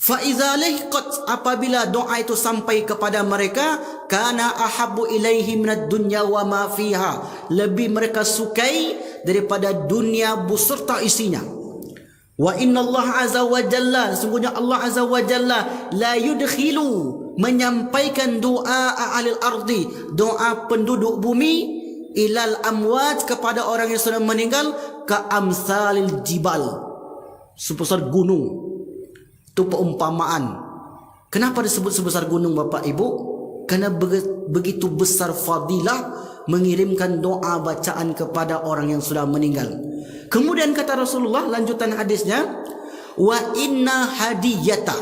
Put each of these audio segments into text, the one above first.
Fa idza lahqat, apabila doa itu sampai kepada mereka, kana ahabbu ilaihi minad dunya wa ma fiha, lebih mereka sukai daripada dunia beserta isinya. Wa inna Allah azza wa jalla, sungguhnya Allah azza wa jalla la yudkhilu, menyampaikan doa ahlil ardi, doa penduduk bumi, ilal amwat, kepada orang yang sudah meninggal, ka amsalil jibal, sebesar gunung. Itu perumpamaan. Kenapa disebut sebesar gunung Bapak Ibu? Karena begitu besar fadilah mengirimkan doa bacaan kepada orang yang sudah meninggal. Kemudian kata Rasulullah, lanjutan hadisnya, wa inna hadiyata,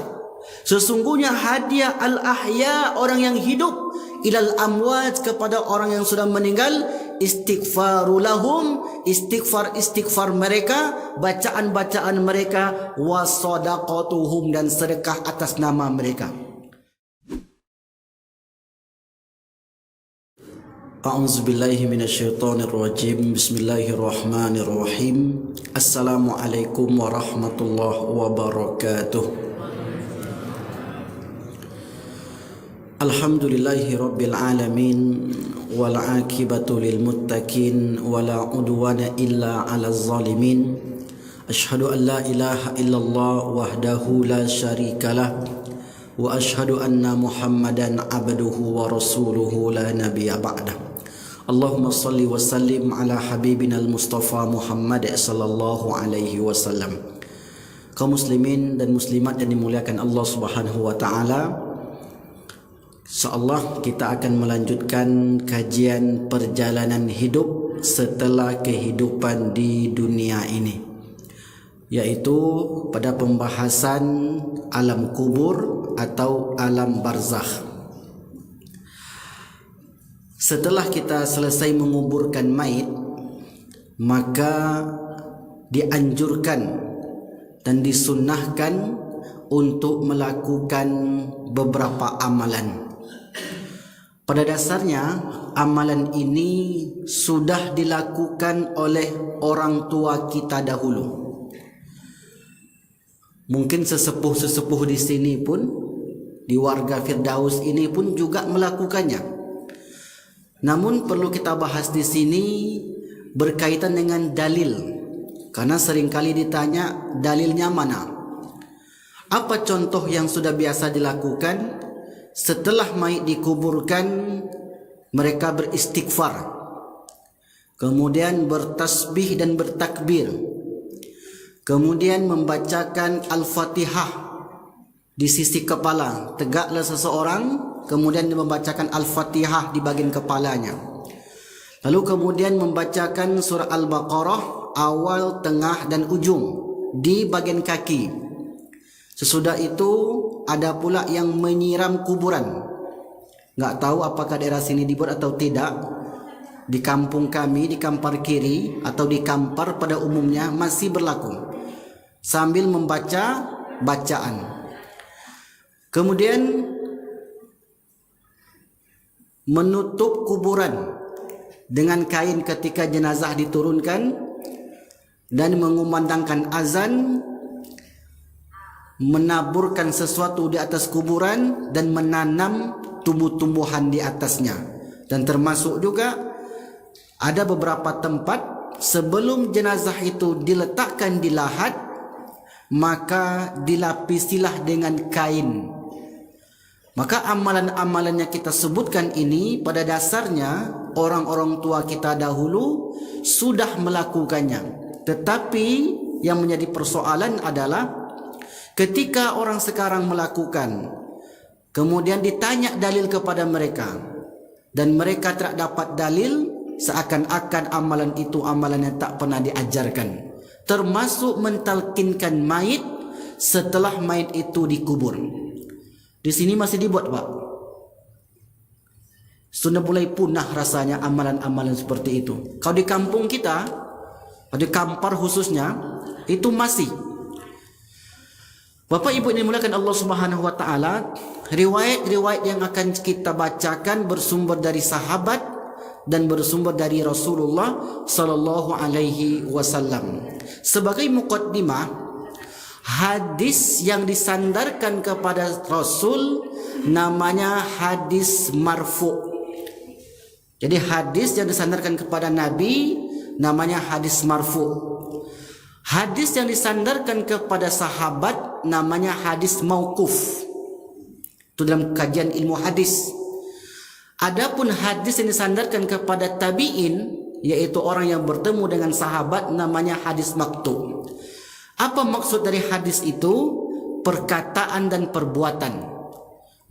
sesungguhnya hadiah al-ahya, orang yang hidup, ilal amwat, kepada orang yang sudah meninggal, istighfaru lahum, istighfar mereka, bacaan-bacaan mereka, wa sadaqatuhum, dan sedekah atas nama mereka. A'udzubillahi minasyaitonirrajim. Bismillahirrahmanirrahim. Assalamualaikum warahmatullahi wabarakatuh. Alhamdulillahi rabbil alamin, wal aqibatu lil muttaqin, wala udwana illa 'alaz zalimin. Asyhadu an la ilaha illallah wahdahu la syarikalah, wa asyhadu anna Muhammadan abduhu wa rasuluhu la nabiyya ba'dah. Allahumma salli wa sallim ala habibina al-Mustafa Muhammad sallallahu alaihi wasallam. Kaum muslimin dan muslimat yang dimuliakan Allah Subhanahu wa taala, InsyaAllah kita akan melanjutkan kajian perjalanan hidup setelah kehidupan di dunia ini, yaitu pada pembahasan alam kubur atau alam barzakh. Setelah kita selesai menguburkan mayit, maka dianjurkan dan disunnahkan untuk melakukan beberapa amalan. Pada dasarnya amalan ini sudah dilakukan oleh orang tua kita dahulu. Mungkin sesepuh-sesepuh di sini pun, di warga Firdaus ini pun juga melakukannya. Namun perlu kita bahas di sini berkaitan dengan dalil, karena seringkali ditanya dalilnya mana. Apa contoh yang sudah biasa dilakukan? Setelah mayit dikuburkan, mereka beristighfar, kemudian bertasbih dan bertakbir, kemudian membacakan Al-Fatihah di sisi kepala. Tegaklah seseorang, kemudian membacakan Al-Fatihah di bagian kepalanya. Lalu kemudian membacakan surah Al-Baqarah awal, tengah dan ujung di bagian kaki. Sesudah itu ada pula yang menyiram kuburan. Nggak tahu apakah daerah sini dibuat atau tidak. Di kampung kami, di Kampar Kiri atau di Kampar pada umumnya masih berlaku, sambil membaca bacaan. Kemudian menutup kuburan dengan kain ketika jenazah diturunkan, dan mengumandangkan azan, menaburkan sesuatu di atas kuburan dan menanam tumbuh-tumbuhan di atasnya. Dan termasuk juga ada beberapa tempat sebelum jenazah itu diletakkan di lahat, maka dilapisilah dengan kain. Maka amalan-amalan yang kita sebutkan ini pada dasarnya orang-orang tua kita dahulu sudah melakukannya. Tetapi yang menjadi persoalan adalah ketika orang sekarang melakukan, kemudian ditanya dalil kepada mereka, dan mereka tidak dapat dalil, seakan-akan amalan itu amalan yang tak pernah diajarkan. Termasuk mentalkinkan mayit setelah mayit itu dikubur. Di sini masih dibuat, Pak. Sudah mulai punah rasanya amalan-amalan seperti itu. Kalau di kampung kita, di Kampar khususnya, itu masih. Bapak Ibu yang dimuliakan Allah Subhanahu wa taala, riwayat-riwayat yang akan kita bacakan bersumber dari sahabat dan bersumber dari Rasulullah sallallahu alaihi wasallam. Sebagai muqaddimah, Hadis yang disandarkan kepada Rasul namanya hadis marfu. Jadi hadis yang disandarkan kepada Nabi namanya hadis marfu. Hadis yang disandarkan kepada sahabat namanya hadis mauquf. Itu dalam kajian ilmu hadis. Adapun hadis yang disandarkan kepada tabi'in, yaitu orang yang bertemu dengan sahabat, namanya hadis maqtu'. Apa maksud dari hadis itu? Perkataan dan perbuatan.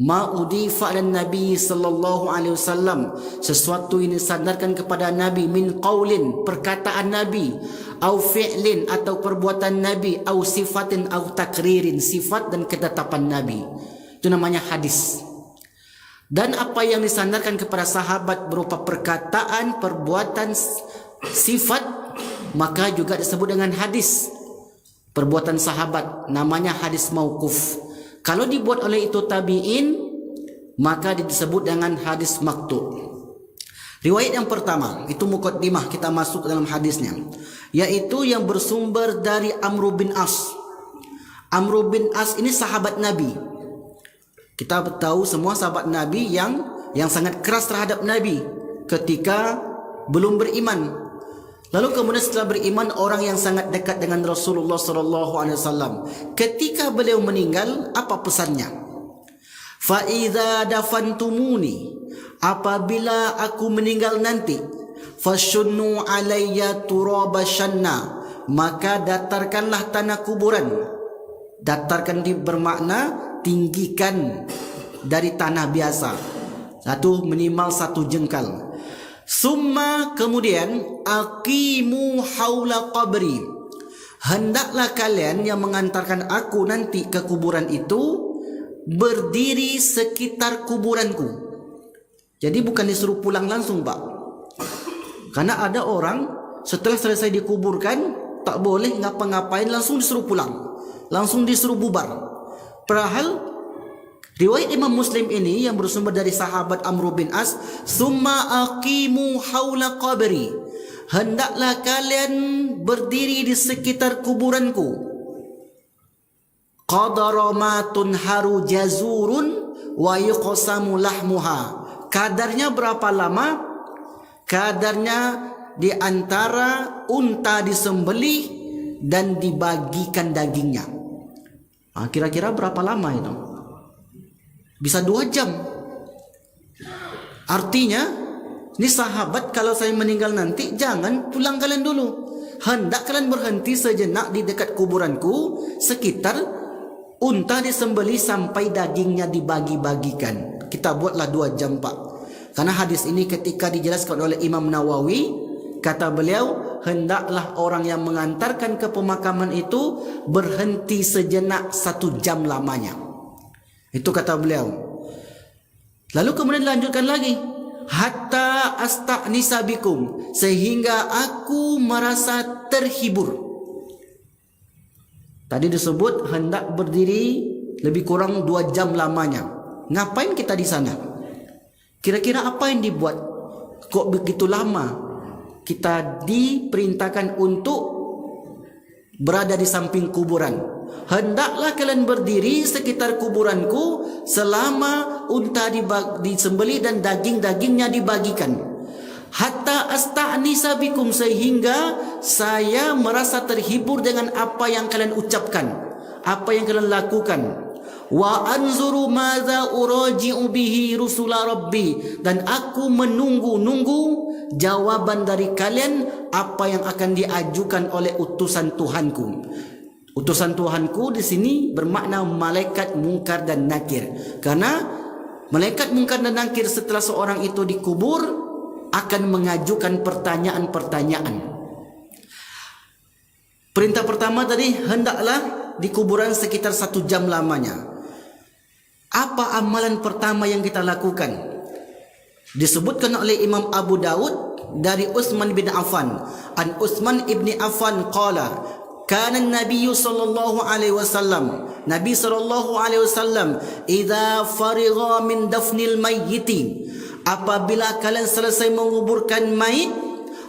Ma udifa dan Nabi sallallahu alaihi wasallam, sesuatu yang disandarkan kepada Nabi, min qaulin, perkataan Nabi, au fi'lin, atau perbuatan Nabi, au sifatin, au takririn, sifat dan ketetapan Nabi. Itu namanya hadis. Dan apa yang disandarkan kepada sahabat berupa perkataan, perbuatan, sifat, maka juga disebut dengan hadis. Perbuatan sahabat namanya hadis mauquf. Kalau dibuat oleh itu tabi'in, maka disebut dengan hadis maqtu'. Riwayat yang pertama, itu muqaddimah, kita masuk dalam hadisnya, yaitu yang bersumber dari Amr bin As. Amr bin As ini sahabat Nabi. Kita tahu semua sahabat Nabi yang sangat keras terhadap Nabi ketika belum beriman. Lalu kemudian setelah beriman, orang yang sangat dekat dengan Rasulullah SAW. Ketika beliau meninggal, apa pesannya? Fa idza dafantumuni, apabila aku meninggal nanti, fashunnu alayya turabashanna, maka datarkanlah tanah kuburan. Datarkan bermakna tinggikan dari tanah biasa, minimal 1 jengkal. Summa, kemudian, aqimu haula qabri, hendaklah kalian yang mengantarkan aku nanti ke kuburan itu berdiri sekitar kuburanku. Jadi bukan disuruh pulang langsung, Pak. Karena ada orang setelah selesai dikuburkan tak boleh ngapa-ngapain, langsung disuruh pulang, langsung disuruh bubar. Padahal riwayat Imam Muslim ini yang bersumber dari sahabat Amr bin As, summa aqimu haula qabri, hendaklah kalian berdiri di sekitar kuburanku. Qadara ma tunharu jazurun wa yuqsamu lahmuha, kadarnya berapa lama? Kadarnya di antara unta disembelih dan dibagikan dagingnya. Kira-kira berapa lama itu? Bisa 2 jam. Artinya, ini sahabat, kalau saya meninggal nanti, jangan pulang kalian dulu. Hendak kalian berhenti sejenak di dekat kuburanku, sekitar unta disembelih sampai dagingnya dibagi-bagikan. Kita buatlah 2 jam, Pak. Karena hadis ini ketika dijelaskan oleh Imam Nawawi, kata beliau, hendaklah orang yang mengantarkan ke pemakaman itu berhenti sejenak 1 jam lamanya. Itu kata beliau. Lalu kemudian dilanjutkan lagi, hatta asta'nisa bikum, sehingga aku merasa terhibur. Tadi disebut hendak berdiri lebih kurang 2 jam lamanya. Ngapain kita di sana? Kira-kira apa yang dibuat? Kok begitu lama? Kita diperintahkan untuk berada di samping kuburan. Hendaklah kalian berdiri sekitar kuburanku selama unta disembelih dan daging-dagingnya dibagikan. Hatta asta'nisa bikum, sehingga saya merasa terhibur dengan apa yang kalian ucapkan, apa yang kalian lakukan. Wa anzuru madza uraji'u bihi rusula rabbi, dan aku menunggu jawaban dari kalian apa yang akan diajukan oleh utusan Tuhanku. Utusan Tuhanku di sini bermakna malaikat mungkar dan nakir. Karena malaikat mungkar dan nakir setelah seorang itu dikubur akan mengajukan pertanyaan-pertanyaan. Perintah pertama tadi, hendaklah di kuburan sekitar 1 jam lamanya. Apa amalan pertama yang kita lakukan? Disebutkan oleh Imam Abu Daud dari Utsman bin Affan. An Utsman ibni Affan qala, kana Nabi sallallahu alaihi wasallam, Nabi sallallahu alaihi wasallam, idza farigha min dafnil mayyiti, apabila kalian selesai menguburkan mayit,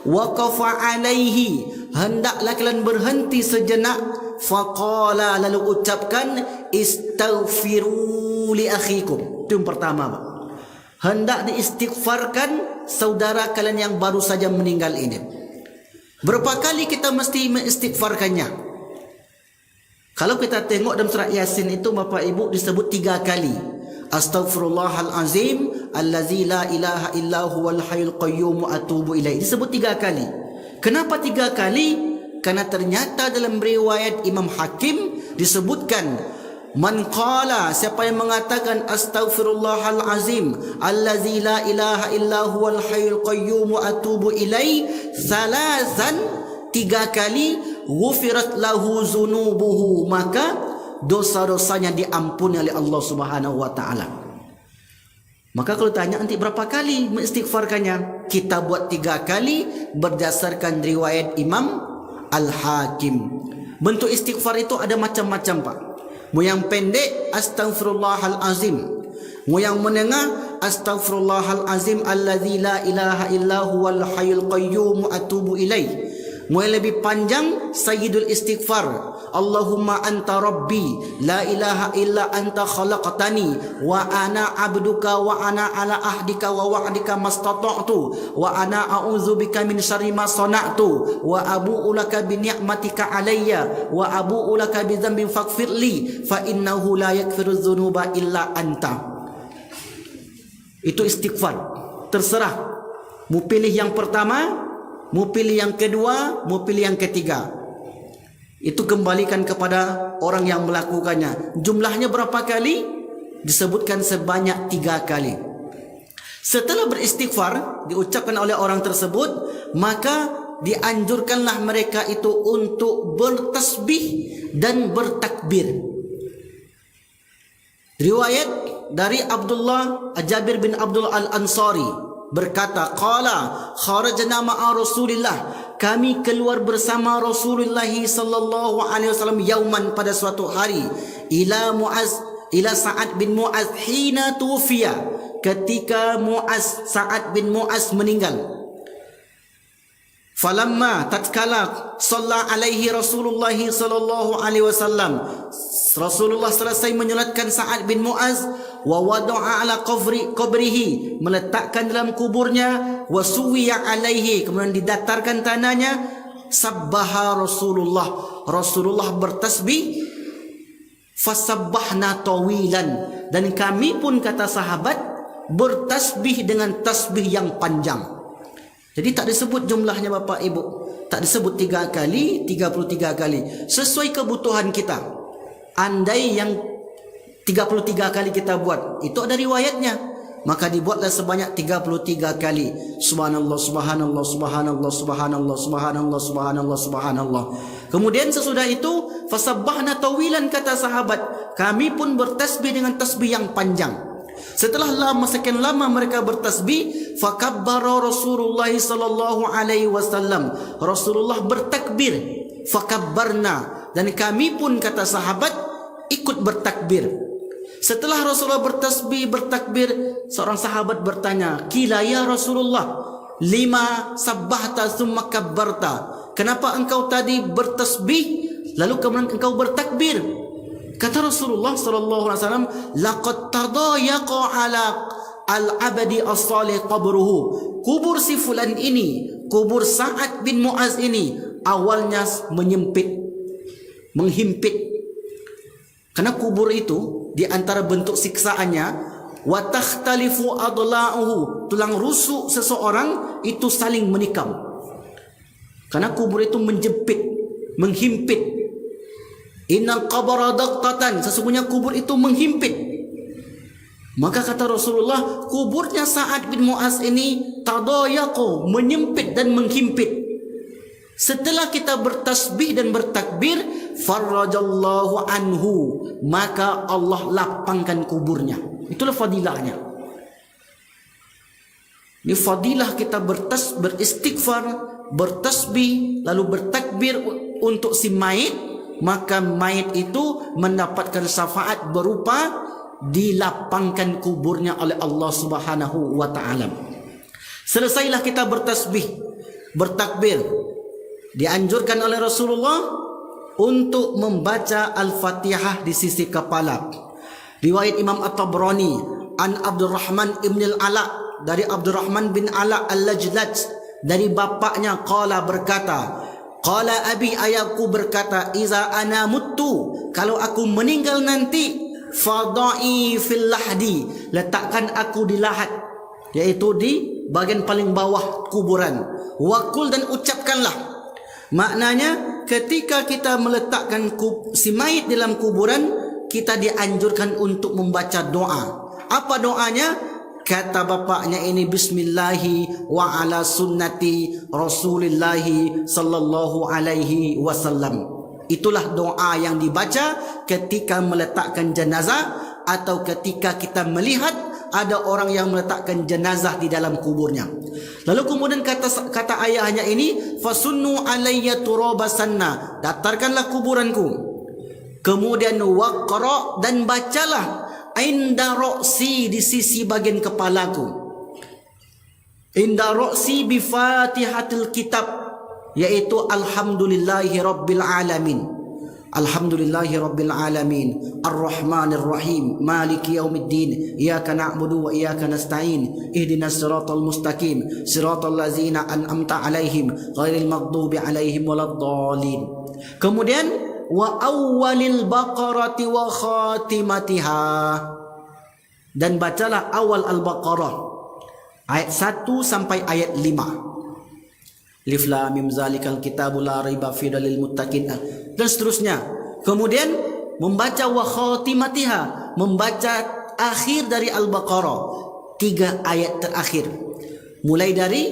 waqafa alaihi, hendaklah kalian berhenti sejenak, faqala, lalu ucapkan istaghfiru li akhikum. Itu yang pertama, Pak. Hendak diistighfarkan saudara kalian yang baru saja meninggal ini. Berapa kali kita mesti mengistighfarkannya? Kalau kita tengok dalam surat Yasin itu, Bapak Ibu, disebut 3 kali. Astaghfirullahalazim allazi la ilaha illa huwal hayyul qayyum wa atubu ilaih. Disebut 3 kali. Kenapa 3 kali? Karena ternyata dalam riwayat Imam Hakim disebutkan, man qala, siapa yang mengatakan astaghfirullahalazim allazi la ilaha illa huwal hayyul qayyum wa atubu ilaih salasan, 3 kali, ghufirat lahu zunubuhu, maka dosa-dosanya diampuni oleh Allah Subhanahu wa taala. Maka kalau tanya nanti berapa kali mengistighfarkannya, kita buat 3 kali berdasarkan riwayat Imam Al-Hakim. Bentuk istighfar itu ada macam-macam, Pak. Mau yang pendek astaghfirullahalazim, mau yang menengah astaghfirullahalazim allazi la ilaha illa huwal hayyul qayyum atubu ilaih. Mau yang lebih panjang sayyidul istighfar, Allahumma anta rabbi la ilaha illa anta khalaqtani wa ana abduka wa ana ala ahdika wa wa'dika mastata'tu wa ana a'udzubika min syarri ma sana'tu wa abu'u laka bi ni'matika alayya wa abu'u laka bi dzambin faghfirli fa innahu la yaghfiru dzunuba illa anta. Itu istighfar. Terserah mau pilih yang pertama, mau pilih yang kedua, mau pilih yang ketiga. Itu kembalikan kepada orang yang melakukannya. Jumlahnya berapa kali? Disebutkan sebanyak 3 kali. Setelah beristighfar diucapkan oleh orang tersebut, maka dianjurkanlah mereka itu untuk bertasbih dan bertakbir. Riwayat dari Jabir bin Abdullah Al-Ansari berkata, qala kharajna ma'a Rasulillah, kami keluar bersama Rasulullah sallallahu alaihi wasallam yauman, pada suatu hari, ila Sa'ad bin Mu'az hina tufiya, ketika Sa'ad bin Mu'az meninggal. Falamma tatkala shalla alaihi Rasulullah sallallahu alaihi wasallam, Rasulullah selesai menyolatkan Sa'ad bin Mu'az, wa wada'a ala qabrihi, meletakkan dalam kuburnya, wa suwiya alaihi, kemudian didatarkan tanahnya, sabbaha Rasulullah bertasbih, fasabbahna tawilan, dan kami pun, kata sahabat, bertasbih dengan tasbih yang panjang. Jadi tak disebut jumlahnya, Bapak Ibu, tak disebut 3 kali, 33 kali, sesuai kebutuhan kita. Andai yang 33 kali kita buat, itu ada riwayatnya, maka dibuatlah sebanyak 33 kali. Subhanallah, subhanallah, subhanallah, subhanallah, subhanallah, subhanallah, subhanallah. Kemudian sesudah itu fasabbahna tawilan, kata sahabat, kami pun bertasbih dengan tasbih yang panjang. Setelah sekian lama mereka bertasbih, fakabbara Rasulullah sallallahu alaihi wasallam, Rasulullah bertakbir, fakabbarna, dan kami pun, kata sahabat, ikut bertakbir. Setelah Rasulullah bertakbir, seorang sahabat bertanya, qila ya Rasulullah, lima sabbahta summa kabbarta, kenapa engkau tadi bertasbih lalu kemudian engkau bertakbir? Kata Rasulullah sallallahu alaihi wasallam, laqad tadayaqa ala al-abdi as-salih qabruhu, kubur si fulan ini, kubur Sa'ad bin Mu'az ini, awalnya menghimpit. Karena kubur itu di antara bentuk siksaannya, wa takhtalifu adla'uhu, tulang rusuk seseorang itu saling menikam. Karena kubur itu menjepit, menghimpit. Innal qabra daqtatan, sesungguhnya kubur itu menghimpit. Maka kata Rasulullah, kuburnya Sa'ad bin Mu'az ini tadayaqu, menyempit dan menghimpit. Setelah kita bertasbih dan bertakbir, farajallahu anhu, maka Allah lapangkan kuburnya. Itulah fadilahnya. Ini fadilah kita beristighfar, bertasbih, lalu bertakbir untuk si mayit. Maka mayit itu mendapatkan syafaat berupa dilapangkan kuburnya oleh Allah Subhanahu wa taala. Selesailah kita bertasbih, bertakbir, dianjurkan oleh Rasulullah untuk membaca Al-Fatihah di sisi kepala. Riwayat Imam At-Tabrani an Abdurrahman ibn al-Ala, dari Abdurrahman bin Ala al-Lajlaj, dari bapaknya, qala berkata, qala abi, ayahku berkata, iza ana muttu, kalau aku meninggal nanti, fadai fil lahdi, letakkan aku di lahat, yaitu di bagian paling bawah kuburan. Wakul, dan ucapkanlah. Maknanya ketika kita meletakkan si mayit dalam kuburan, kita dianjurkan untuk membaca doa. Apa doanya? Kata bapaknya ini, bismillahi wa ala sunnati rasulillahi sallallahu alaihi wasallam. Itulah doa yang dibaca ketika meletakkan jenazah, atau ketika kita melihat ada orang yang meletakkan jenazah di dalam kuburnya. Lalu kemudian kata ayahnya ini, fasunnu alayya turabasanna, datarkanlah kuburanku. Kemudian waqra, dan bacalah inda roksi, di sisi bagian kepalaku. Inda roksi bi fatihatil kitab, yaitu alhamdulillahi rabbil alamin. Alhamdulillahi rabbil alamin, arrahmanir rahim, maliki yaumiddin, iyyaka na'budu wa iyyaka nasta'in, ihdinas siratal mustaqim, siratal ladzina an'amta 'alaihim, ghairil maghdubi 'alaihim waladdallin. Kemudian wa awwalil baqarati wa khatimatiha, dan bacalah awal al-Baqarah ayat 1 sampai ayat 5. Alif lam mim zalikal kitabu la raiba fihi lil muttaqin, dan seterusnya. Kemudian membaca wa khatimatiha, membaca akhir dari Al-Baqarah, 3 ayat terakhir, mulai dari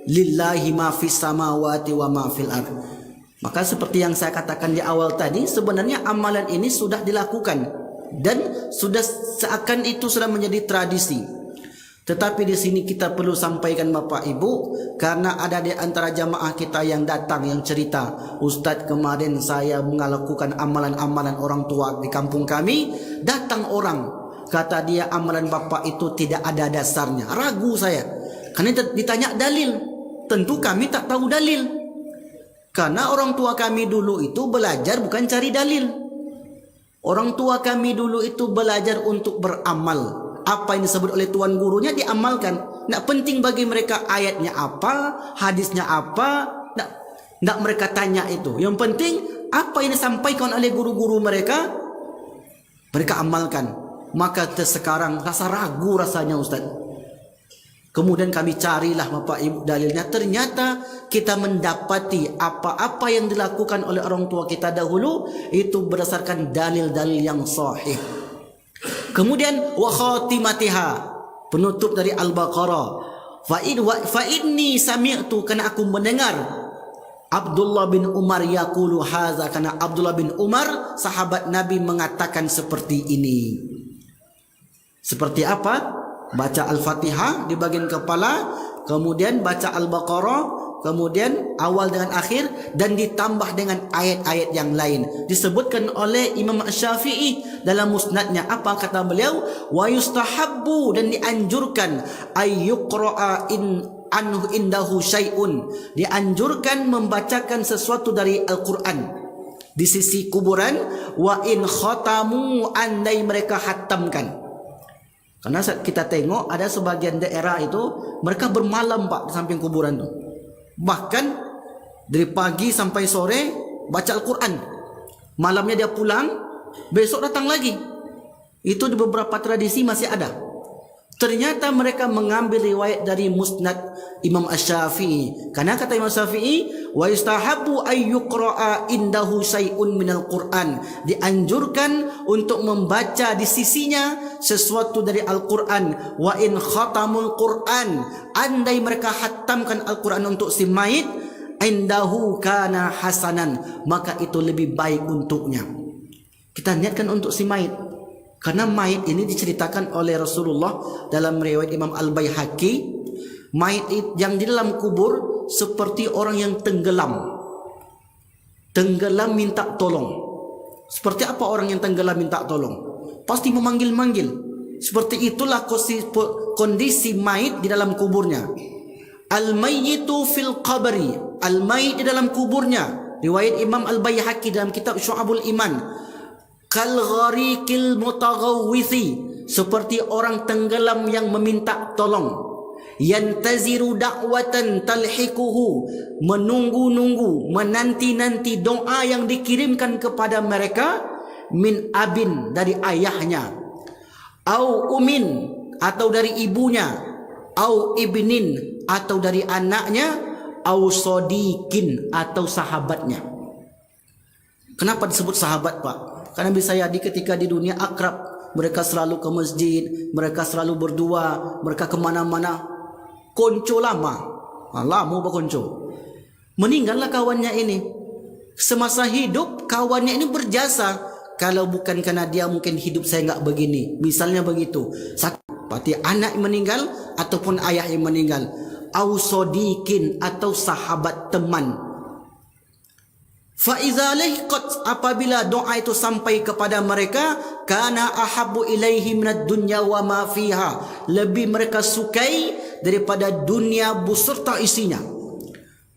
lillahi ma fis samawati wa ma fil ard. Maka seperti yang saya katakan di awal tadi, sebenarnya amalan ini sudah dilakukan dan sudah seakan itu sudah menjadi tradisi. Tetapi di sini kita perlu sampaikan Bapak Ibu, karena ada di antara jamaah kita yang datang yang cerita, Ustadz, kemarin saya melakukan amalan-amalan orang tua di kampung kami, datang orang, kata dia amalan Bapak itu tidak ada dasarnya. Ragu saya, karena ditanya dalil, tentu kami tak tahu dalil. Karena orang tua kami dulu itu belajar bukan cari dalil. Orang tua kami dulu itu belajar untuk beramal. Apa yang disebut oleh tuan gurunya diamalkan. Tidak penting bagi mereka ayatnya apa, hadisnya apa, tidak mereka tanya itu. Yang penting apa yang disampaikan oleh guru-guru mereka, mereka amalkan. Maka sekarang rasa ragu rasanya Ustaz. Kemudian kami carilah Bapak Ibu dalilnya. Ternyata kita mendapati apa-apa yang dilakukan oleh orang tua kita dahulu itu berdasarkan dalil-dalil yang sahih. Kemudian wa khatimatiha, penutup dari Al-Baqarah. Fa inni sami'tu, karena aku mendengar Abdullah bin Umar yaqulu hadza, karena Abdullah bin Umar sahabat Nabi mengatakan seperti ini. Seperti apa? Baca Al-Fatihah di bagian kepala, kemudian baca Al-Baqarah, kemudian awal dengan akhir, dan ditambah dengan ayat-ayat yang lain. Disebutkan oleh Imam Syafi'i dalam musnadnya, apa kata beliau? Wa yustahabbu, dan dianjurkan, ayyuqra'a anhu indahu syai'un, dianjurkan membacakan sesuatu dari Al-Quran di sisi kuburan. Wa in khatamu, andai mereka hatamkan. Karena kita tengok ada sebagian daerah itu mereka bermalam Pak di samping kuburan itu. Bahkan dari pagi sampai sore baca Al-Quran. Malamnya dia pulang, besok datang lagi. Itu di beberapa tradisi masih ada. Ternyata mereka mengambil riwayat dari musnad Imam Asy-Syafi'i. Karena kata Imam Syafi'i, wa yustahabbu ayyuqra'a indahu syai'un minal Qur'an, dianjurkan untuk membaca di sisinya sesuatu dari Al-Qur'an. Wa in khatamul Qur'an, andai mereka khatamkan Al-Qur'an untuk si mayit, indahu kana hasanan, maka itu lebih baik untuknya. Kita niatkan untuk si mayit. Karena mayit ini diceritakan oleh Rasulullah dalam riwayat Imam Al-Baihaqi, mayit yang di dalam kubur seperti orang yang tenggelam. Tenggelam minta tolong. Seperti apa orang yang tenggelam minta tolong? Pasti memanggil-manggil. Seperti itulah kondisi mayit di dalam kuburnya. Al-mayyitu fil qabri, al-mayit di dalam kuburnya. riwayat Imam Al-Baihaqi dalam kitab Syu'abul Iman, kal ghariqil mutaghawwithi, seperti orang tenggelam yang meminta tolong, yantaziru da'watan talhikuhu, menunggu-nunggu, menanti-nanti doa yang dikirimkan kepada mereka, min abin, dari ayahnya, au umin, atau dari ibunya, au ibnin, atau dari anaknya, au sodikin, atau sahabatnya. Kenapa disebut sahabat, Pak? Karena bisa jadi ketika di dunia akrab, mereka selalu ke masjid, mereka selalu berdua, mereka kemana-mana, konco lama, lama berkonco. Meninggallah kawannya ini. Semasa hidup kawannya ini berjasa. Kalau bukan karena dia, mungkin hidup saya enggak begini. Misalnya begitu. Satu, berarti anak yang meninggal ataupun ayah yang meninggal. Au sodikin, atau sahabat teman. Fa iza lahiqat, apabila doa itu sampai kepada mereka, kana ahabbu ilaihi minad dunya wa ma fiha, lebih mereka sukai daripada dunia beserta isinya.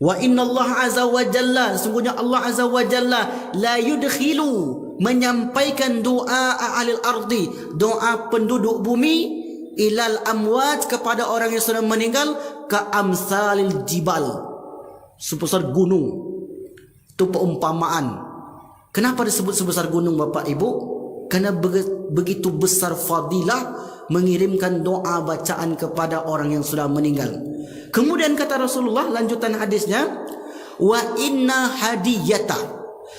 Wa inna Allah azza wa jalla, sungguhnya Allah azza wa jalla, la yudkhilu, menyampaikan doa ahli ardi, doa penduduk bumi, ilal amwat, kepada orang yang sudah meninggal, ka amsalil jibal, sebesar gunung. Itu perumpamaan. Kenapa disebut sebesar gunung, Bapak Ibu? Karena begitu besar fadilah mengirimkan doa bacaan kepada orang yang sudah meninggal. Kemudian kata Rasulullah, lanjutan hadisnya, wa inna hadiyata,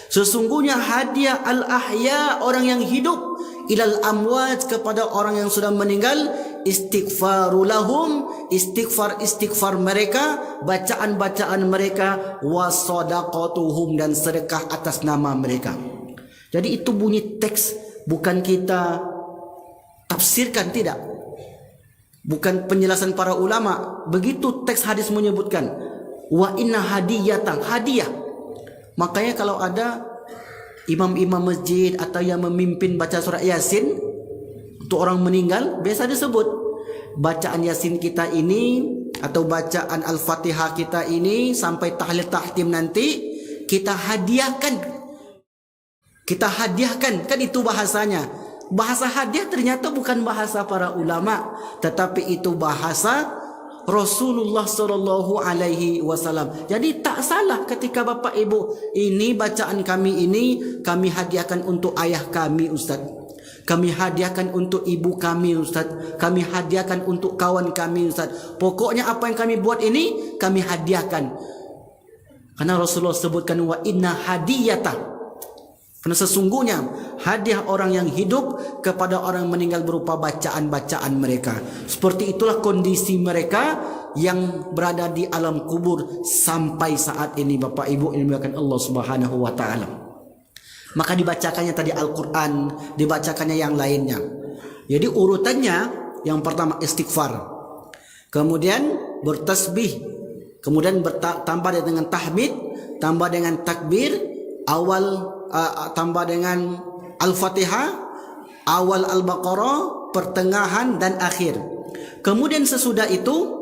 sesungguhnya hadiah al-ahya, orang yang hidup, ilal amwat, kepada orang yang sudah meninggal, istighfaru lahum, istighfar mereka, bacaan-bacaan mereka, wa sadaqatuhum, dan sedekah atas nama mereka. Jadi itu bunyi teks, bukan kita tafsirkan, tidak. Bukan penjelasan para ulama. Begitu teks hadis menyebutkan, wa inna hadiyatan, hadiah. Makanya kalau ada imam-imam masjid atau yang memimpin baca surat Yasin untuk orang meninggal, biasa disebut bacaan Yasin kita ini atau bacaan Al-Fatihah kita ini sampai tahlil tahtim nanti kita hadiahkan. Kita hadiahkan, kan itu bahasanya. Bahasa hadiah ternyata bukan bahasa para ulama, tetapi itu bahasa Rasulullah sallallahu alaihi wasallam. Jadi tak salah ketika Bapak Ibu, ini bacaan kami ini kami hadiahkan untuk ayah kami, Ustaz. Kami hadiahkan untuk ibu kami, Ustaz. Kami hadiahkan untuk kawan kami, Ustaz. Pokoknya apa yang kami buat ini kami hadiahkan. Karena Rasulullah sebutkan wa inna hadiyata. Karena sesungguhnya hadiah orang yang hidup kepada orang meninggal berupa bacaan-bacaan mereka. Seperti itulah kondisi mereka yang berada di alam kubur sampai saat ini, Bapak Ibu yang dimuliakan Allah Subhanahu wa taala. Maka dibacakannya tadi Al-Qur'an, dibacakannya yang lainnya. Jadi urutannya yang pertama istighfar. Kemudian bertasbih, kemudian tambah dengan tahmid, tambah dengan takbir, awal tambah dengan Al-Fatihah, awal Al-Baqarah, pertengahan dan akhir. Kemudian sesudah itu,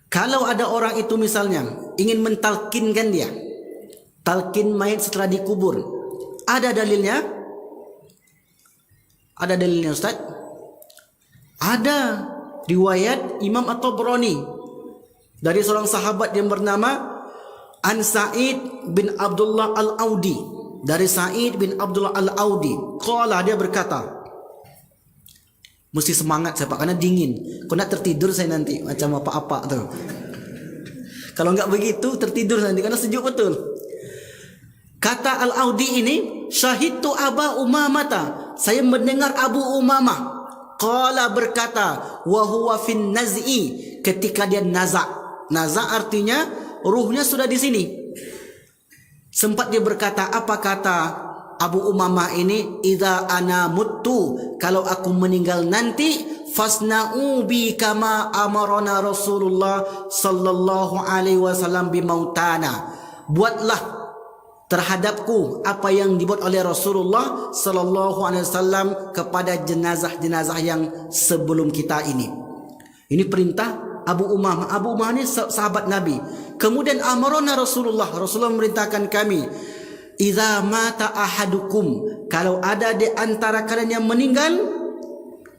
kalau ada orang itu misalnya ingin mentalkinkan dia, talkin mayat setelah dikubur, ada dalilnya? Ada dalilnya, Ustaz? Ada riwayat Imam At-Tabrani dari seorang sahabat yang bernama An Sa'id bin Abdullah Al-Audi, dari Sa'id bin Abdullah Al-Audi, qala, dia berkata, mesti semangat saya Pak, karena dingin. Kau nak tertidur saya nanti macam apa-apa tuh. Kalau enggak begitu tertidur nanti karena sejuk betul. Kata Al-Audi ini, syahidtu Aba Umamata, saya mendengar Abu Umamah, qala, berkata, wa huwa fin naz'i, ketika dia naza'. Naza' artinya ruhnya sudah di sini. Sempat dia berkata, apa kata Abu Umamah ini? Idza ana muttu, kalau aku meninggal nanti, fasna'u bi kama amarana Rasulullah sallallahu alaihi wasallam bimautana. Buatlah terhadapku apa yang dibuat oleh Rasulullah sallallahu alaihi wasallam kepada jenazah-jenazah yang sebelum kita ini. Ini perintah Abu Umamah. Abu Umamah ini sahabat Nabi. Kemudian amarona Rasulullah memerintahkan kami, idza mata ahadukum, kalau ada di antara kalian yang meninggal,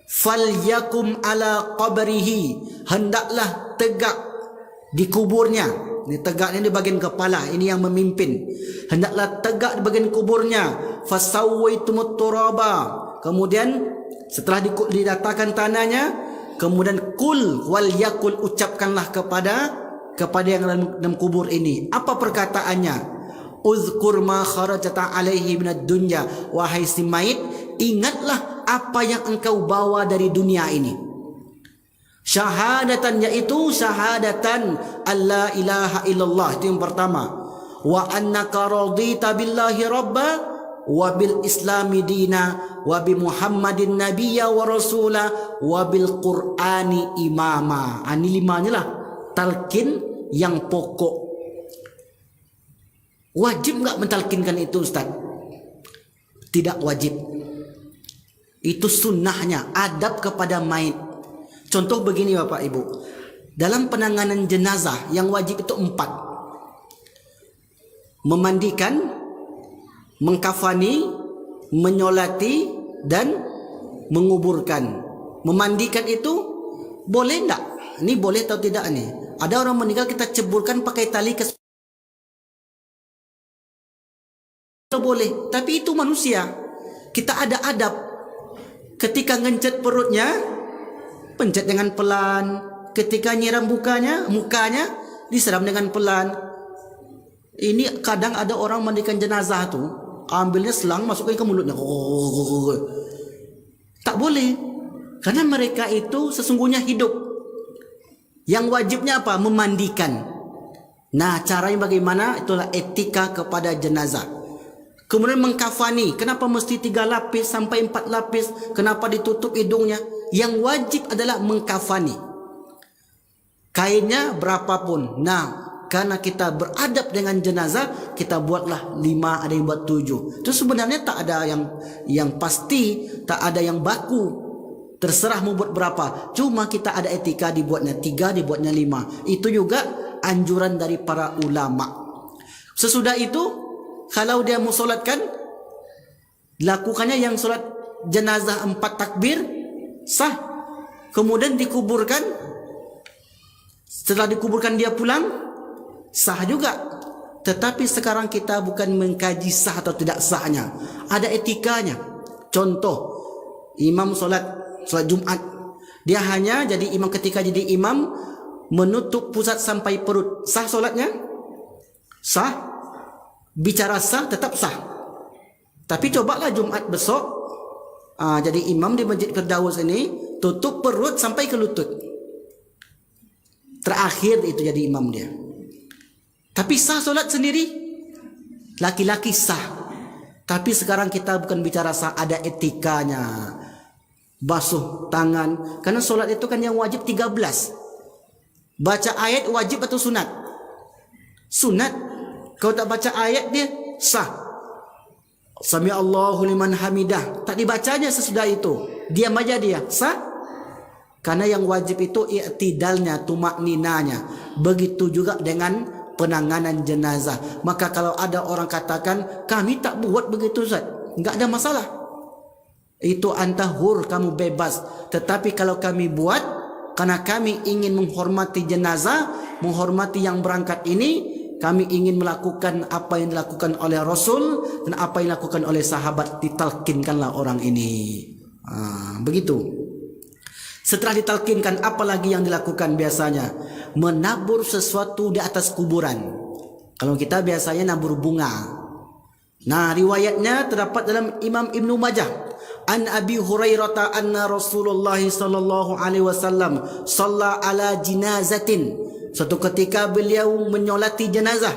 falyakum ala qabrihi, hendaklah tegak di kuburnya. Ini tegak ini di bagian kepala, ini yang memimpin. Hendaklah tegak di bagian kuburnya. Fasawwaitumut turaba, kemudian setelah didatarkan tanahnya, kemudian kul wal yakul, ucapkanlah kepada yang dalam kubur ini. Apa perkataannya? Uzkur ma kharajata alaihi minad dunya, wahai si mayit, ingatlah apa yang engkau bawa dari dunia ini. Syahadatan, yaitu syahadatan alla ilaha illallah, itu yang pertama. Wa annaka radita billahi rabba wa bil islami dina wa bi muhammadin nabiyya wa rasula wa bil qur'ani imama. Ini limanya lah talqin yang pokok. Wajib enggak mentalkinkan itu, Ustaz? Tidak wajib. Itu sunnahnya, adab kepada mayit. Contoh begini Bapak Ibu, dalam penanganan jenazah yang wajib itu 4: memandikan, mengkafani, menyolati, dan menguburkan. Memandikan itu boleh enggak? Ini boleh atau tidak nih? Ada orang meninggal kita ceburkan pakai tali ke, boleh, tapi itu manusia. Kita ada adab. Ketika ngencet perutnya, pencet dengan pelan. Ketika nyiram mukanya disiram dengan pelan. Ini kadang ada orang mandikan jenazah tuh, ambilnya selang masukkan ke mulutnya. Tak boleh, karena mereka itu sesungguhnya hidup. Yang wajibnya apa? Memandikan. Nah, caranya bagaimana? Itulah etika kepada jenazah. Kemudian mengkafani. Kenapa mesti 3 lapis sampai 4 lapis? Kenapa ditutup hidungnya? Yang wajib adalah mengkafani. Kainnya berapapun. Nah, karena kita beradab dengan jenazah, kita buatlah 5, ada yang buat 7. Itu sebenarnya tak ada yang pasti, tak ada yang baku. Terserah mau buat berapa. Cuma kita ada etika, dibuatnya 3, dibuatnya 5. Itu juga anjuran dari para ulama. Sesudah itu, kalau dia mau solatkan, lakukannya yang solat jenazah 4 takbir, sah. Kemudian dikuburkan, setelah dikuburkan dia pulang, sah juga. Tetapi sekarang kita bukan mengkaji sah atau tidak sahnya, ada etikanya. Contoh, imam solat Jumat, dia hanya jadi imam. Ketika jadi imam, menutup pusat sampai perut, sah solatnya? Sah. Bicara sah, tetap sah. Tapi cobalah Jumat besok, jadi imam di Masjid Firdaus ini, tutup perut sampai ke lutut. Terakhir itu jadi imam dia. Tapi sah solat sendiri? Laki-laki sah. Tapi sekarang kita bukan bicara sah, ada etikanya. Basuh tangan. Karena solat itu kan yang wajib 13. Baca ayat wajib atau sunat? Sunat. Kalau tak baca ayat dia sah. Sami Allahu liman hamidah, tak dibacanya sesudah itu, diam aja dia, sah. Karena yang wajib itu i'tidalnya, tumakninanya. Begitu juga dengan penanganan jenazah. Maka kalau ada orang katakan kami tak buat begitu, Ustaz, enggak ada masalah. Itu anta hur, kamu bebas. Tetapi kalau kami buat karena kami ingin menghormati jenazah, menghormati yang berangkat ini, kami ingin melakukan apa yang dilakukan oleh Rasul dan apa yang dilakukan oleh sahabat, ditalkinkanlah orang ini. Begitu. Setelah ditalkinkan, apa lagi yang dilakukan biasanya? Menabur sesuatu di atas kuburan. Kalau kita biasanya nabur bunga. Nah, riwayatnya terdapat dalam Imam Ibnu Majah. An Abi Hurairah anna Rasulullah sallallahu alaihi wasallam shalla ala jinazatin. Suatu ketika beliau menyolati jenazah.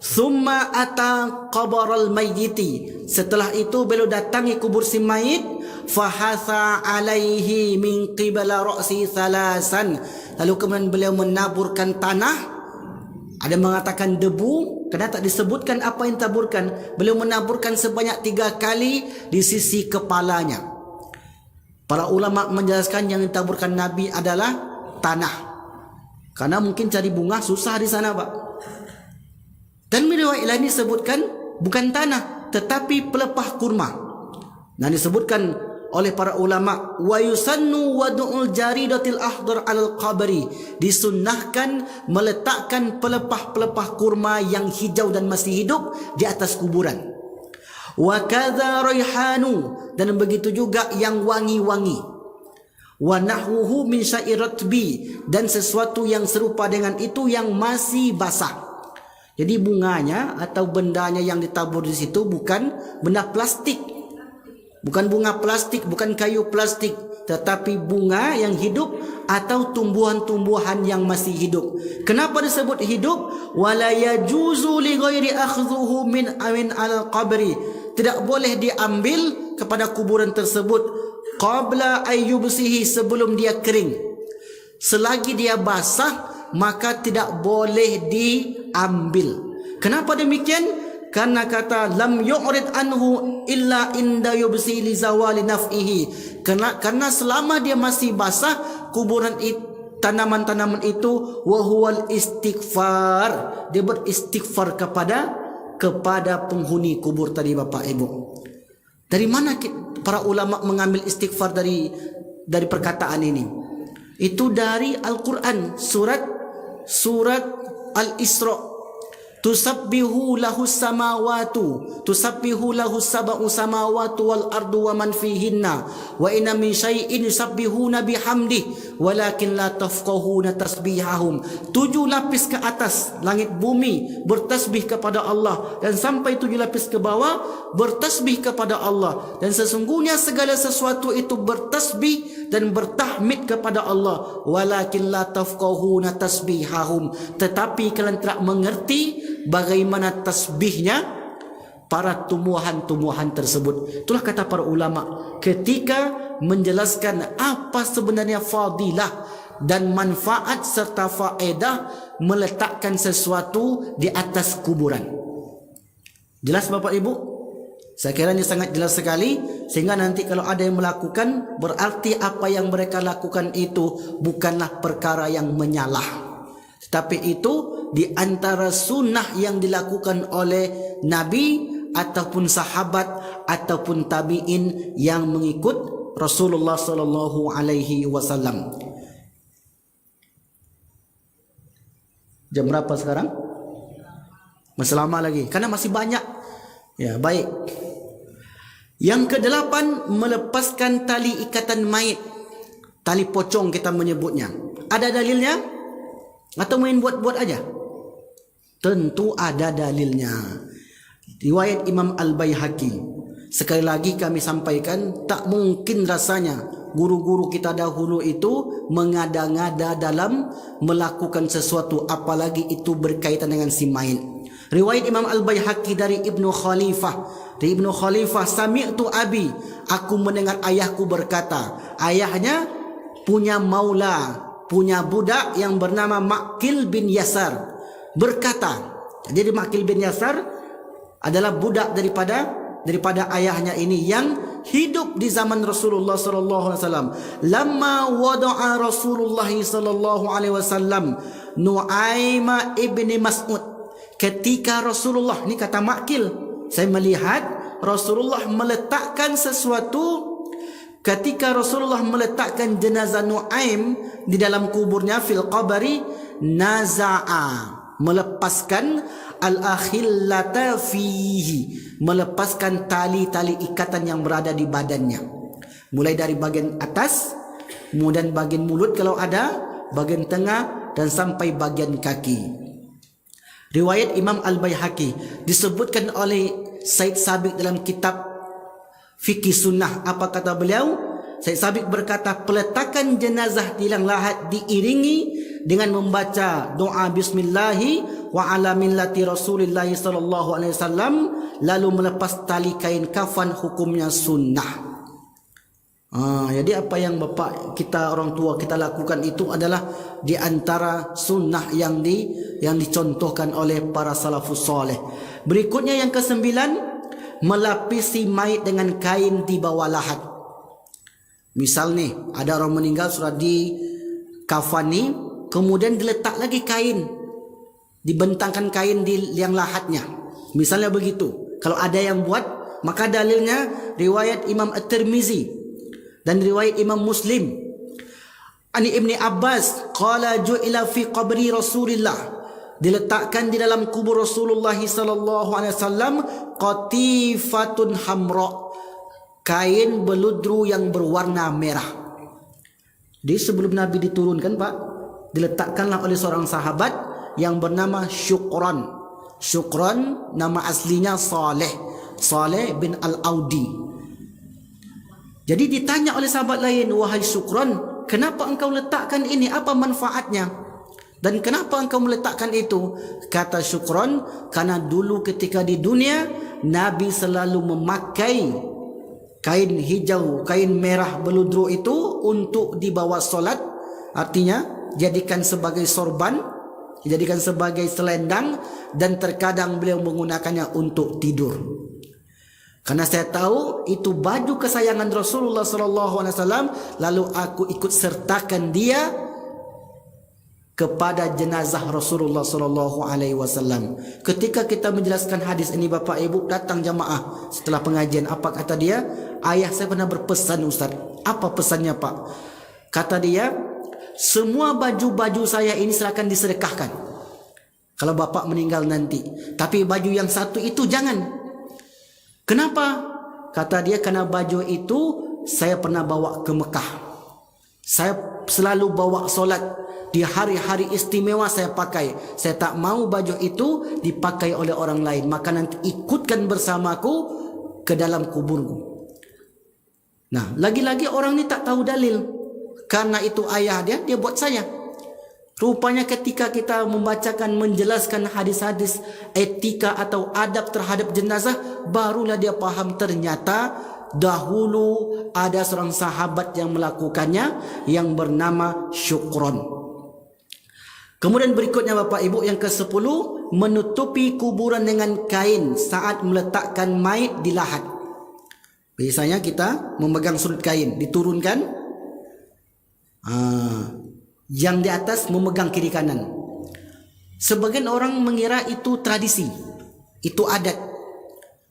Thumma ata qabral mayyiti. Setelah itu beliau datangi kubur si mayit. Fahatha alaihi min qibala ra'si thalasan. Lalu kemudian beliau menaburkan tanah. Ada mengatakan debu, karena tak disebutkan apa yang taburkan. Beliau menaburkan sebanyak 3 kali di sisi kepalanya. Para ulama menjelaskan yang ditaburkan Nabi adalah tanah. Karena mungkin cari bunga susah di sana, Pak. Dan riwayat lain disebutkan bukan tanah tetapi pelepah kurma. Nah, disebutkan oleh para ulama, wa yusannu wad'ul jaridatil ahdar 'alal qabri, disunnahkan meletakkan pelepah-pelepah kurma yang hijau dan masih hidup di atas kuburan. Wa kadza raihanu, dan begitu juga yang wangi-wangi. Wa nahwuhu min sya'iratbi, dan sesuatu yang serupa dengan itu yang masih basah. Jadi bunganya atau bendanya yang ditabur di situ bukan benda plastik. Bukan bunga plastik, bukan kayu plastik, tetapi bunga yang hidup atau tumbuhan-tumbuhan yang masih hidup. Kenapa disebut hidup? Wala yajuzu li ghairi akhdhuhu min awin al-qabri. Tidak boleh diambil kepada kuburan tersebut qabla ayyubsihi, sebelum dia kering. Selagi dia basah maka tidak boleh diambil. Kenapa demikian? Karena kata lam yu'rid anhu illa inda yubsi li zawali naf'ihi. Karena selama dia masih basah, kuburan tanaman-tanaman itu wa huwal istighfar, dia beristighfar kepada penghuni kubur tadi, Bapak Ibu. Dari mana para ulama mengambil istighfar dari perkataan ini? Itu dari Al-Qur'an, surat Al-Isra. Tusabbihu lahu samawatu, tusabbihu lahu sab'u samawatu wal ardu wa man fihinna, wa inna min syai'in yusabbihuna bihamdi walakin la tafqahuna tasbihahum. 7 lapis ke atas langit bumi bertasbih kepada Allah, dan sampai 7 lapis ke bawah bertasbih kepada Allah, dan sesungguhnya segala sesuatu itu bertasbih dan bertahmid kepada Allah, walakin la tafqahuna tasbihahum, tetapi kalian tidak mengerti bagaimana tasbihnya para tumbuhan-tumbuhan tersebut. Itulah kata para ulama ketika menjelaskan apa sebenarnya fadilah dan manfaat serta faedah meletakkan sesuatu di atas kuburan. Jelas Bapak Ibu? Saya kira ini sangat jelas sekali, sehingga nanti kalau ada yang melakukan, berarti apa yang mereka lakukan itu bukanlah perkara yang menyalah, tetapi itu di antara sunnah yang dilakukan oleh Nabi ataupun sahabat ataupun tabi'in yang mengikut Rasulullah sallallahu alaihi wasallam. Jam berapa sekarang? Masih lama lagi karena masih banyak. Ya, baik. Yang ke-8, melepaskan tali ikatan mayit. Tali pocong kita menyebutnya. Ada dalilnya? Atau main buat-buat aja? Tentu ada dalilnya. Riwayat Imam Al-Baihaqi. Sekali lagi kami sampaikan, tak mungkin rasanya guru-guru kita dahulu itu mengada-ngada dalam melakukan sesuatu, apalagi itu berkaitan dengan si mayit. Riwayat Imam Al-Baihaqi dari Ibnu Khalifah. Dari Ibnu Khalifah, sami'tu abi, aku mendengar ayahku berkata, ayahnya punya maula, punya budak yang bernama Ma'qil bin Yasar, berkata. Jadi Ma'qil bin Yasar adalah budak daripada ayahnya ini yang hidup di zaman Rasulullah sallallahu alaihi wasallam. Lamma wada'a Rasulullah sallallahu alaihi wasallam Nu'aima ibni Mas'ud. Ketika Rasulullah, ini kata Ma'qil, saya melihat Rasulullah meletakkan sesuatu. Ketika Rasulullah meletakkan jenazah Nu'aim di dalam kuburnya fil qabri, naza'a, melepaskan al-akhillata fihi, melepaskan tali-tali ikatan yang berada di badannya, mulai dari bagian atas, kemudian bagian mulut kalau ada, bagian tengah, dan sampai bagian kaki. Riwayat Imam Al-Baihaqi disebutkan oleh Said Sabiq dalam kitab Fikih Sunnah. Apa kata beliau? Said Sabiq berkata, peletakan jenazah di liang lahat diiringi dengan membaca doa bismillahi wa ala millati Rasulillah sallallahu alaihi wasallam, lalu melepas tali kain kafan, hukumnya sunnah. Jadi apa yang bapak kita, orang tua kita lakukan itu adalah di antara sunnah yang dicontohkan oleh para salafus soleh. Berikutnya yang ke-9, melapisi mayit dengan kain di bawah lahat. Misal nih, ada orang meninggal sudah di kafani, kemudian diletak lagi kain, dibentangkan kain di liang lahatnya. Misalnya begitu. Kalau ada yang buat, maka dalilnya riwayat Imam At-Tirmizi dan riwayat Imam Muslim. Ani Ibni Abbas qala ju'ila fi qabri Rasulillah, diletakkan di dalam kubur Rasulullah sallallahu alaihi wasallam qatifatun hamra, kain beludru yang berwarna merah. Di sebelum Nabi diturunkan, Pak, diletakkanlah oleh seorang sahabat yang bernama Syukran. Syukran nama aslinya Saleh bin Al-Audi. Jadi ditanya oleh sahabat lain, wahai Syukran, kenapa engkau letakkan ini? Apa manfaatnya? Dan kenapa engkau meletakkan itu? Kata Syukran, karena dulu ketika di dunia Nabi selalu memakai kain hijau, kain merah beludru itu untuk dibawa solat. Artinya jadikan sebagai sorban, dijadikan sebagai selendang, dan terkadang beliau menggunakannya untuk tidur. Karena saya tahu itu baju kesayangan Rasulullah SAW, lalu aku ikut sertakan dia kepada jenazah Rasulullah SAW. Ketika kita menjelaskan hadis ini, Bapak Ibu, datang jamaah setelah pengajian. Apa kata dia? Ayah saya pernah berpesan, Ustaz. Apa pesannya, Pak? Kata dia, semua baju-baju saya ini silakan disedekahkan kalau Bapak meninggal nanti. Tapi baju yang satu itu jangan. Kenapa? Kata dia, karena baju itu saya pernah bawa ke Mekah. Saya selalu bawa solat. Di hari-hari istimewa saya pakai. Saya tak mau baju itu dipakai oleh orang lain. Maka nanti ikutkan bersamaku ke dalam kuburku. Nah, lagi-lagi orang ini tak tahu dalil. Karena itu ayah dia buat saya. Rupanya ketika kita membacakan, menjelaskan hadis-hadis etika atau adab terhadap jenazah, barulah dia paham ternyata dahulu ada seorang sahabat yang melakukannya yang bernama Syukron. Kemudian berikutnya Bapak Ibu, yang ke-10, menutupi kuburan dengan kain saat meletakkan mayit di lahat. Biasanya kita memegang sudut kain, diturunkan, yang di atas memegang kiri kanan. Sebagian orang mengira itu tradisi, itu adat.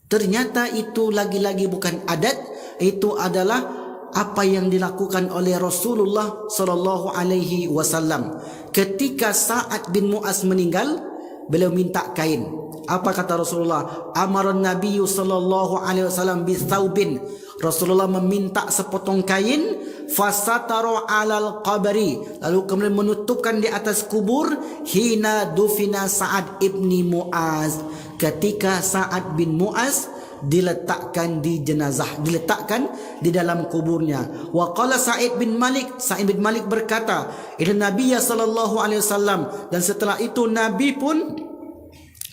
Ternyata itu lagi-lagi bukan adat, itu adalah apa yang dilakukan oleh Rasulullah sallallahu alaihi wasallam. Ketika Sa'ad bin Mu'az meninggal, beliau minta kain. Apa kata Rasulullah? Amaran Nabi sallallahu alaihi wasallam bi thawbin. Rasulullah meminta sepotong kain, fasatara alal qabri, lalu kemudian menutupkan di atas kubur, hina dufina Sa'ad ibni Mu'az, ketika Sa'ad bin Mu'az diletakkan di jenazah, diletakkan di dalam kuburnya. Wa qala Sa'id bin Malik berkata, ila Nabi sallallahu alaihi wasallam, dan setelah itu Nabi pun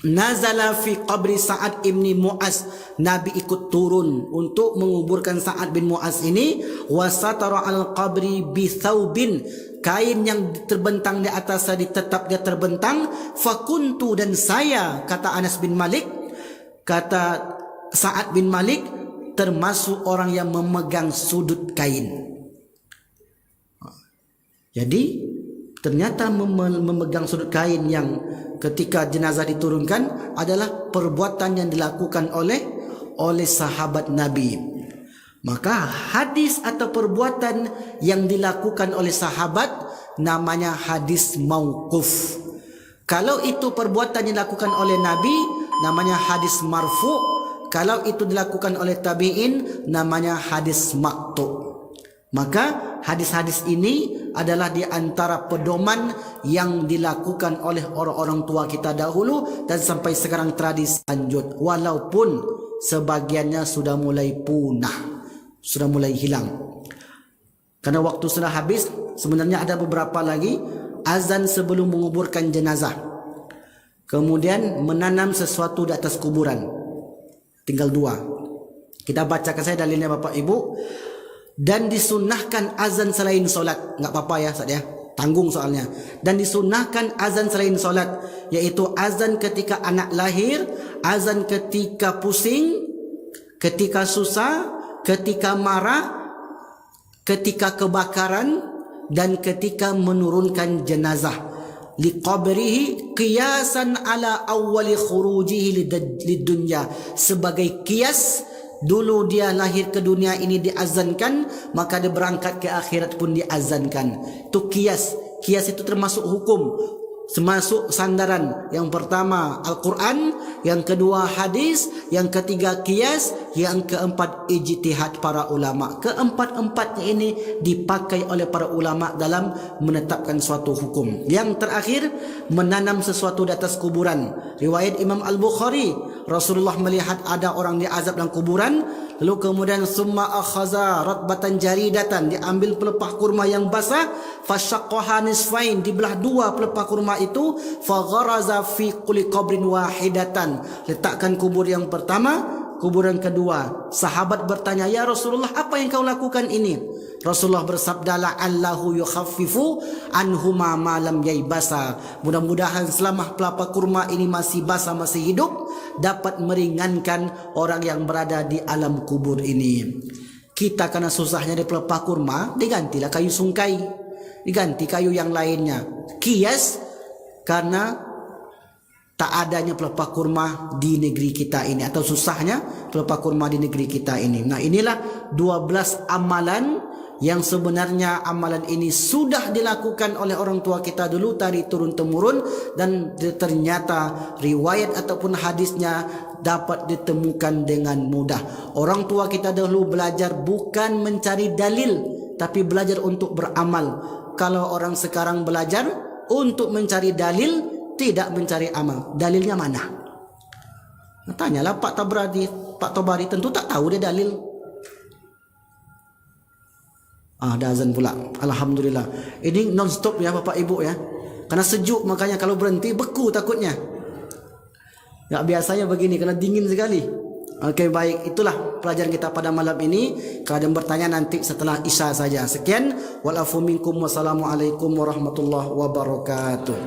nazala fi qabri Sa'ad ibni Mu'az, Nabi ikut turun untuk menguburkan Sa'ad bin Mu'az ini. Wasatara al qabri bi thawbin, kain yang terbentang di atas tetap dia terbentang. Fakuntu, dan saya, kata Anas bin Malik, kata Sa'ad bin Malik, termasuk orang yang memegang sudut kain. Jadi ternyata memegang sudut kain yang ketika jenazah diturunkan adalah perbuatan yang dilakukan oleh sahabat Nabi. Maka hadis atau perbuatan yang dilakukan oleh sahabat namanya hadis mauquf. Kalau itu perbuatan yang dilakukan oleh Nabi namanya hadis marfu'. Kalau itu dilakukan oleh tabi'in namanya hadis maqtu'. Maka hadis-hadis ini adalah di antara pedoman yang dilakukan oleh orang-orang tua kita dahulu dan sampai sekarang tradisi lanjut, walaupun sebagiannya sudah mulai punah, sudah mulai hilang. Karena waktu sudah habis. Sebenarnya ada beberapa lagi azan sebelum menguburkan jenazah, kemudian menanam sesuatu di atas kuburan. Tinggal 2. Kita bacakan saya dalilnya Bapak Ibu. Dan disunnahkan azan selain solat. Enggak apa-apa ya Ustaz ya, tanggung soalnya. Dan disunnahkan azan selain solat, yaitu azan ketika anak lahir, azan ketika pusing, ketika susah, ketika marah, ketika kebakaran, dan ketika menurunkan jenazah liqabrihi qiyasan ala awwali khurujihi lidunya, sebagai kias dulu dia lahir ke dunia ini diazankan, maka dia berangkat ke akhirat pun diazankan. Itu kias. Kias itu termasuk hukum, termasuk sandaran. Yang pertama Al-Quran, yang kedua hadis, yang ketiga kias, yang keempat ijtihad para ulama. Keempat-empatnya ini dipakai oleh para ulama dalam menetapkan suatu hukum. Yang terakhir, menanam sesuatu di atas kuburan. Riwayat Imam Al-Bukhari, Rasulullah melihat ada orang diazab dalam kuburan, lalu kemudian summa akhaza ratbatan jaridatan, diambil pelepah kurma yang basah, fasyaqqaha nisfain, dibelah dua pelepah kurma itu, fagharaza fi kulli qabrin wahidatan, letakkan kubur yang pertama, kuburan kedua. Sahabat bertanya, ya Rasulullah, apa yang kau lakukan ini? Rasulullah bersabda, la'allahu yukhaffifu anhuma ma lam yaibasa, mudah-mudahan selama pelapa kurma ini masih basah, masih hidup, dapat meringankan orang yang berada di alam kubur ini. Kita karena susahnya di pelapa kurma, digantilah kayu sungkai, diganti kayu yang lainnya. Kias karena tak adanya pelepah kurma di negeri kita ini, atau susahnya pelepah kurma di negeri kita ini. Nah, inilah 12 amalan yang sebenarnya amalan ini sudah dilakukan oleh orang tua kita dulu dari turun temurun, dan ternyata riwayat ataupun hadisnya dapat ditemukan dengan mudah. Orang tua kita dahulu belajar bukan mencari dalil, tapi belajar untuk beramal. Kalau orang sekarang belajar untuk mencari dalil, tidak mencari amal. Dalilnya mana? Tanyalah Pak Tobari, tentu tak tahu dia dalil. Dah azan pula. Alhamdulillah. Ini non stop ya Bapak Ibu ya. Karena sejuk, makanya kalau berhenti beku takutnya. Ya biasanya begini, karena dingin sekali. Oke, baik, itulah pelajaran kita pada malam ini. Kalau ada yang bertanya nanti setelah Isya saja. Sekian, walafu minkum, wassalamualaikum warahmatullahi wabarakatuh.